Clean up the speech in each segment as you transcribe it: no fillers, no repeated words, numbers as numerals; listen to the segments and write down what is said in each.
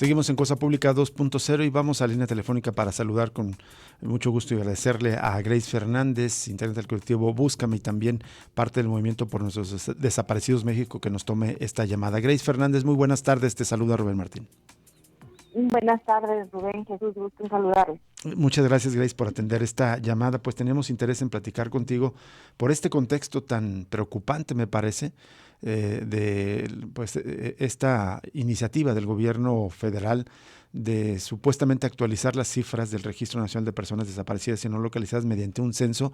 Seguimos en Cosa Pública 2.0 y vamos a la línea telefónica para saludar con mucho gusto y agradecerle a Grace Fernández, integrante del colectivo Búscame y también parte del movimiento por nuestros desaparecidos México, que nos tome esta llamada. Grace Fernández, muy buenas tardes, te saluda Rubén Martín. Buenas tardes, Rubén, Jesús, gusto en saludarles. Muchas gracias, Grace, por atender esta llamada. Pues tenemos interés en platicar contigo por este contexto tan preocupante, me parece, esta iniciativa del gobierno federal de supuestamente actualizar las cifras del Registro Nacional de Personas Desaparecidas y No Localizadas mediante un censo,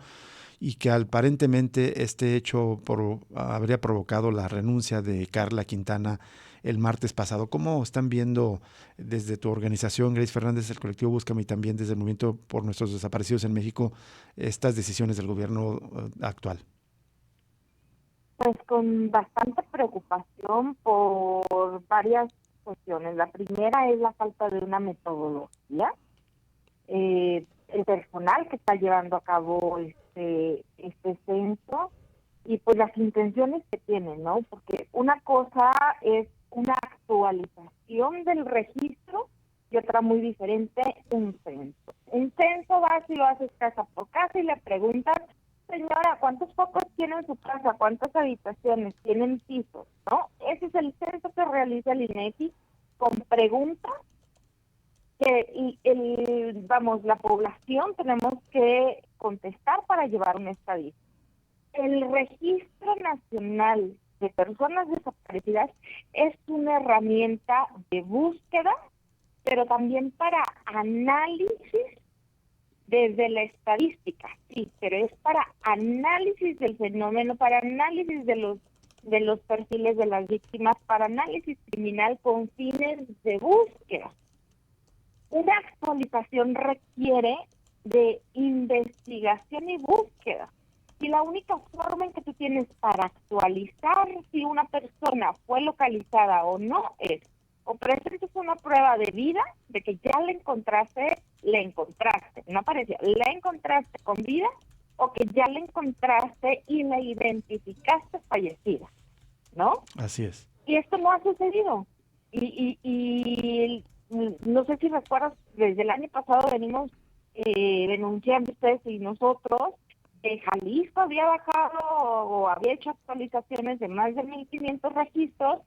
y que aparentemente este hecho habría provocado la renuncia de Carla Quintana el martes pasado. ¿Cómo están viendo desde tu organización, Grace Fernández, el colectivo Búscame, y también desde el Movimiento por Nuestros Desaparecidos en México, estas decisiones del gobierno actual? Pues con bastante preocupación por varias cuestiones. La primera es la falta de una metodología. El personal que está llevando a cabo este censo y pues las intenciones que tienen, ¿no? Porque una cosa es una actualización del registro y otra muy diferente, un censo. Un censo vas y lo haces casa por casa y le preguntas, señora, ¿cuántos focos tiene en su casa? ¿Cuántas habitaciones? ¿Tienen pisos? ¿No? Ese es el censo que realiza el INEGI con preguntas que la población tenemos que contestar para llevar una estadística. El Registro Nacional de Personas Desaparecidas es una herramienta de búsqueda, pero también para análisis desde la estadística, sí, pero es para análisis del fenómeno, para análisis de los perfiles de las víctimas, para análisis criminal con fines de búsqueda. Una actualización requiere de investigación y búsqueda. Y la única forma en que tú tienes para actualizar si una persona fue localizada o no es o presentes una prueba de vida de que ya la encontraste, no aparecía, la encontraste con vida, o que ya la encontraste y la identificaste fallecida, ¿no? Así es. Y esto no ha sucedido. Y no sé si recuerdas, desde el año pasado venimos denunciando ustedes y nosotros, Jalisco había bajado o había hecho actualizaciones de más de 1,500 registros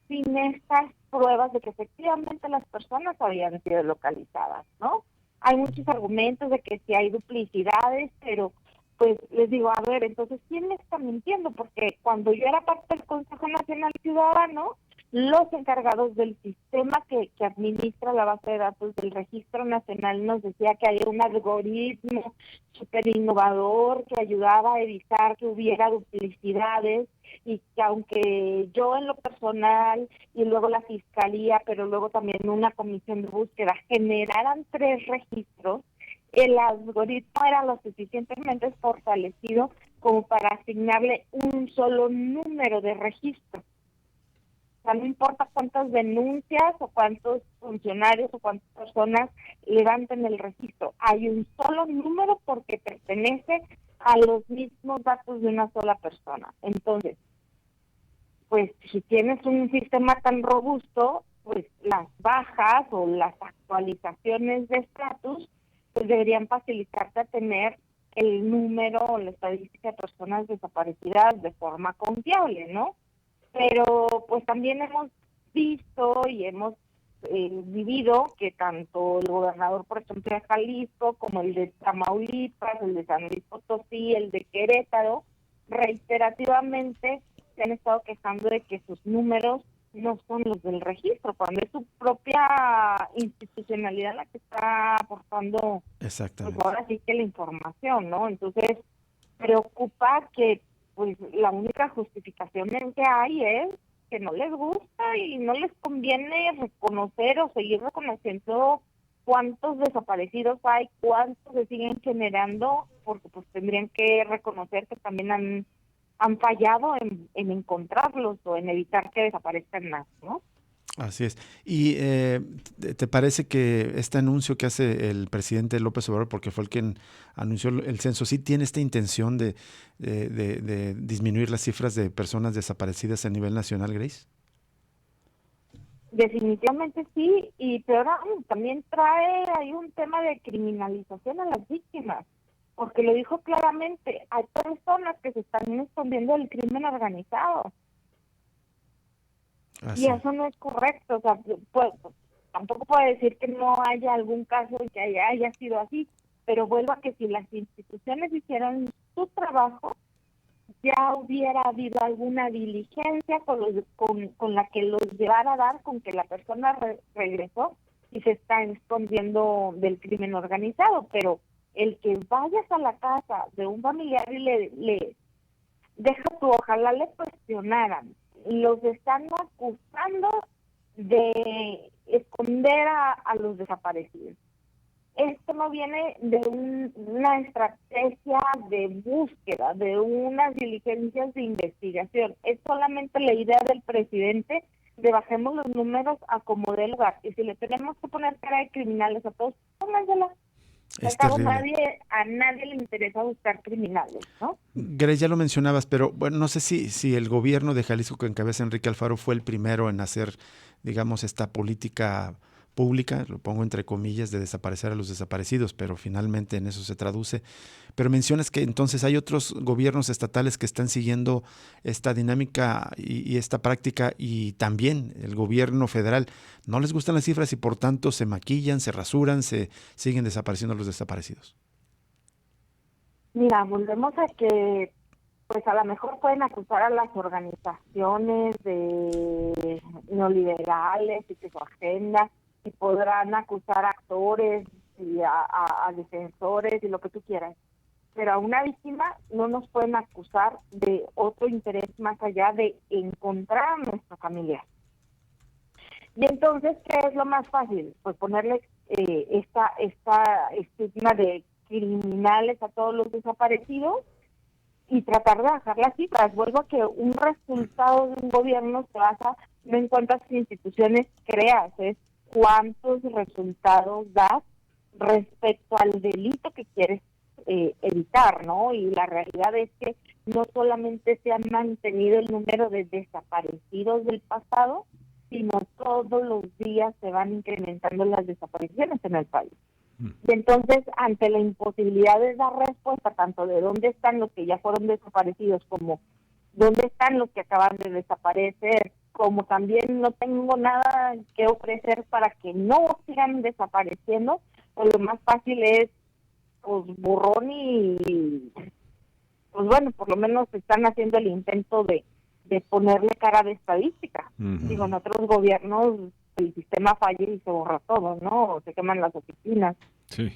sin estas pruebas de que efectivamente las personas habían sido localizadas, ¿no? Hay muchos argumentos de que sí hay duplicidades, pero pues les digo, a ver, entonces, ¿quién me está mintiendo? Porque cuando yo era parte del Consejo Nacional Ciudadano, los encargados del sistema que administra la base de datos del Registro Nacional nos decía que había un algoritmo súper innovador que ayudaba a evitar que hubiera duplicidades, y que aunque yo en lo personal y luego la Fiscalía, pero luego también una comisión de búsqueda generaran 3 registros, el algoritmo era lo suficientemente fortalecido como para asignarle un solo número de registro. O sea, no importa cuántas denuncias o cuántos funcionarios o cuántas personas levanten el registro, hay un solo número porque pertenece a los mismos datos de una sola persona. Entonces, pues si tienes un sistema tan robusto, pues las bajas o las actualizaciones de estatus pues deberían facilitarte a tener el número o la estadística de personas desaparecidas de forma confiable, ¿no? Pero pues también hemos visto y hemos vivido que tanto el gobernador, por ejemplo, de Jalisco, como el de Tamaulipas, el de San Luis Potosí, el de Querétaro, reiterativamente se han estado quejando de que sus números no son los del registro, cuando es su propia institucionalidad la que está aportando, pues ahora sí que la información, ¿no? Entonces, preocupa que pues la única justificación que hay es que no les gusta y no les conviene reconocer o seguir reconociendo cuántos desaparecidos hay, cuántos se siguen generando, porque pues tendrían que reconocer que también han fallado en encontrarlos o en evitar que desaparezcan más, ¿no? Así es. ¿Y te parece que este anuncio que hace el presidente López Obrador, porque fue el quien anunció el censo, sí tiene esta intención de disminuir las cifras de personas desaparecidas a nivel nacional, Grace? Definitivamente sí, y peor aún, también trae ahí un tema de criminalización a las víctimas, porque lo dijo claramente, hay personas que se están escondiendo del crimen organizado, y Así. eso no es correcto. O sea, tampoco puedo decir que no haya algún caso y que haya sido así, pero vuelvo a que si las instituciones hicieran su trabajo, ya hubiera habido alguna diligencia con la que los llevara a dar con que la persona regresó y se está escondiendo del crimen organizado. Pero el que vayas a la casa de un familiar y le deja tú, ojalá le cuestionaran, los están acusando de esconder a los desaparecidos. Esto no viene de una estrategia de búsqueda, de unas diligencias de investigación. Es solamente la idea del presidente de bajemos los números a como dé lugar. Y si le tenemos que poner cara de criminales a todos, póngansela. Al Es cabo, terrible. a nadie le interesa buscar criminales, ¿no? Grace, ya lo mencionabas, pero bueno, no sé si el gobierno de Jalisco que encabeza Enrique Alfaro fue el primero en hacer, digamos, esta política pública, lo pongo entre comillas, de desaparecer a los desaparecidos, pero finalmente en eso se traduce. Pero mencionas que entonces hay otros gobiernos estatales que están siguiendo esta dinámica y esta práctica, y también el gobierno federal. No les gustan las cifras y por tanto se maquillan, se rasuran, se siguen desapareciendo a los desaparecidos. Mira, volvemos a que pues a lo mejor pueden acusar a las organizaciones de neoliberales y que su agenda, y podrán acusar a actores y a defensores y lo que tú quieras, pero a una víctima no nos pueden acusar de otro interés más allá de encontrar a nuestra familia. Y entonces, ¿qué es lo más fácil? Pues ponerle esta estigma de criminales a todos los desaparecidos y tratar de bajar las cifras. Vuelvo a que un resultado de un gobierno se basa no en cuántas instituciones creas, es cuántos resultados das respecto al delito que quieres evitar, ¿no? Y la realidad es que no solamente se ha mantenido el número de desaparecidos del pasado, sino todos los días se van incrementando las desapariciones en el país. Y entonces, ante la imposibilidad de dar respuesta tanto de dónde están los que ya fueron desaparecidos como dónde están los que acaban de desaparecer, como también no tengo nada que ofrecer para que no sigan desapareciendo, pues lo más fácil es pues borrón y pues bueno, por lo menos están haciendo el intento de ponerle cara de estadística. Digo, en otros gobiernos el sistema falla y se borra todo, ¿no? O se queman las oficinas. Sí.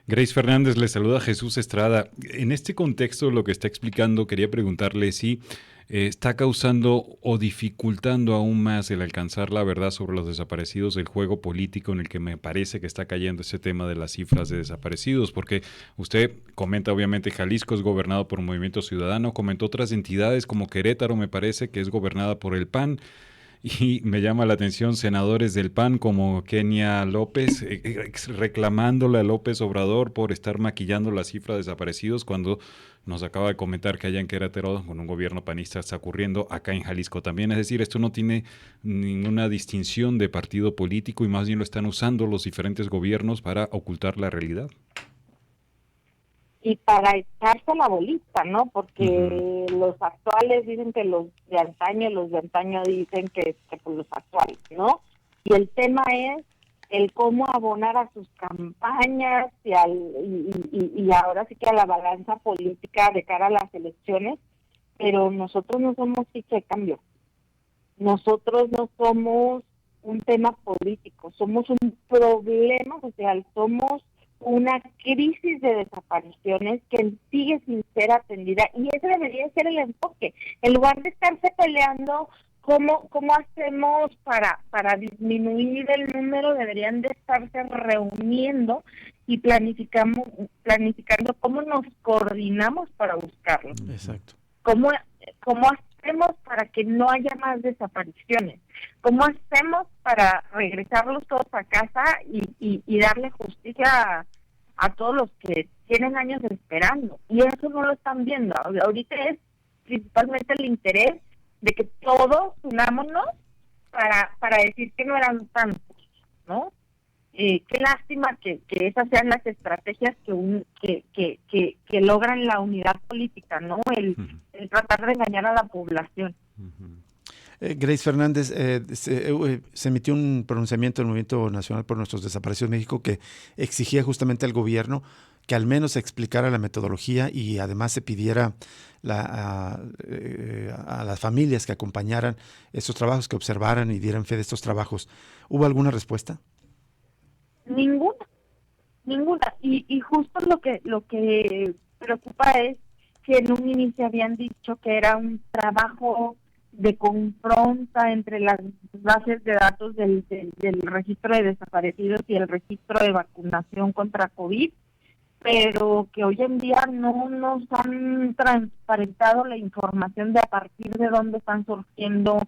Grace Fernández, le saluda Jesús Estrada. En este contexto, lo que está explicando, quería preguntarle si está causando o dificultando aún más el alcanzar la verdad sobre los desaparecidos el juego político en el que me parece que está cayendo ese tema de las cifras de desaparecidos, porque usted comenta obviamente Jalisco es gobernado por Movimiento Ciudadano, comentó otras entidades como Querétaro, me parece que es gobernada por el PAN. Y me llama la atención senadores del PAN como Kenia López reclamándole a López Obrador por estar maquillando la cifra de desaparecidos cuando nos acaba de comentar que allá en Querétaro con un gobierno panista está ocurriendo acá en Jalisco también. Es decir, esto no tiene ninguna distinción de partido político y más bien lo están usando los diferentes gobiernos para ocultar la realidad. Y para echarse la bolita, ¿no? Porque los actuales dicen que los de antaño dicen que pues los actuales, ¿no? Y el tema es el cómo abonar a sus campañas y ahora sí que a la balanza política de cara a las elecciones, pero nosotros no somos ficha de cambio. Nosotros no somos un tema político, somos un problema social, somos una crisis de desapariciones que sigue sin ser atendida, y ese debería ser el enfoque. En lugar de estarse peleando cómo hacemos para disminuir el número, deberían de estarse reuniendo y planificando cómo nos coordinamos para buscarlo. Exacto. ¿Cómo hacemos para que no haya más desapariciones? ¿Cómo hacemos para regresarlos todos a casa y darle justicia a todos los que tienen años esperando? Y eso no lo están viendo. Ahorita es principalmente el interés de que todos unámonos para decir que no eran tantos, ¿no? Qué lástima que esas sean las estrategias que logran la unidad política, ¿no? El tratar de engañar a la población. Grace Fernández, se emitió un pronunciamiento del Movimiento Nacional por Nuestros Desaparecidos en México que exigía justamente al gobierno que al menos explicara la metodología y además se pidiera a las familias que acompañaran estos trabajos, que observaran y dieran fe de estos trabajos. ¿Hubo alguna respuesta? Ninguna. Y justo lo que preocupa es que en un inicio habían dicho que era un trabajo de confronta entre las bases de datos del registro de desaparecidos y el registro de vacunación contra COVID, pero que hoy en día no nos han transparentado la información de a partir de dónde están surgiendo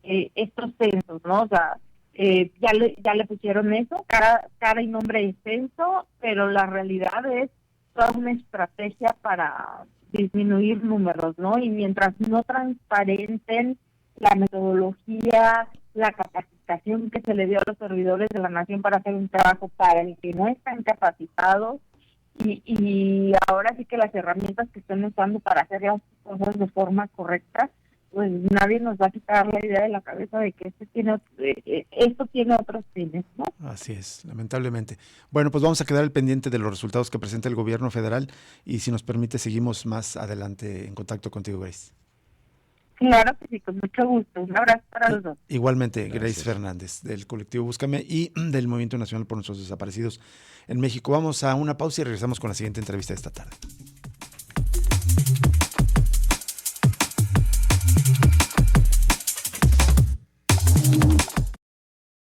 estos censos, ¿no? O sea, ya le pusieron eso, cara y nombre de censo, pero la realidad es toda una estrategia para disminuir números, ¿no? Y mientras no transparenten la metodología, la capacitación que se le dio a los servidores de la nación para hacer un trabajo para el que no están capacitados, y ahora sí que las herramientas que están usando para hacer las cosas de forma correcta, pues nadie nos va a quitar la idea de la cabeza de que esto tiene otros fines, ¿no? Así es, lamentablemente. Bueno, pues vamos a quedar al pendiente de los resultados que presenta el gobierno federal y si nos permite seguimos más adelante en contacto contigo, Grace. Claro que sí, con mucho gusto. Un abrazo para los dos. Igualmente, Gracias. Grace Fernández, del colectivo Búscame y del Movimiento Nacional por Nuestros Desaparecidos en México. Vamos a una pausa y regresamos con la siguiente entrevista de esta tarde.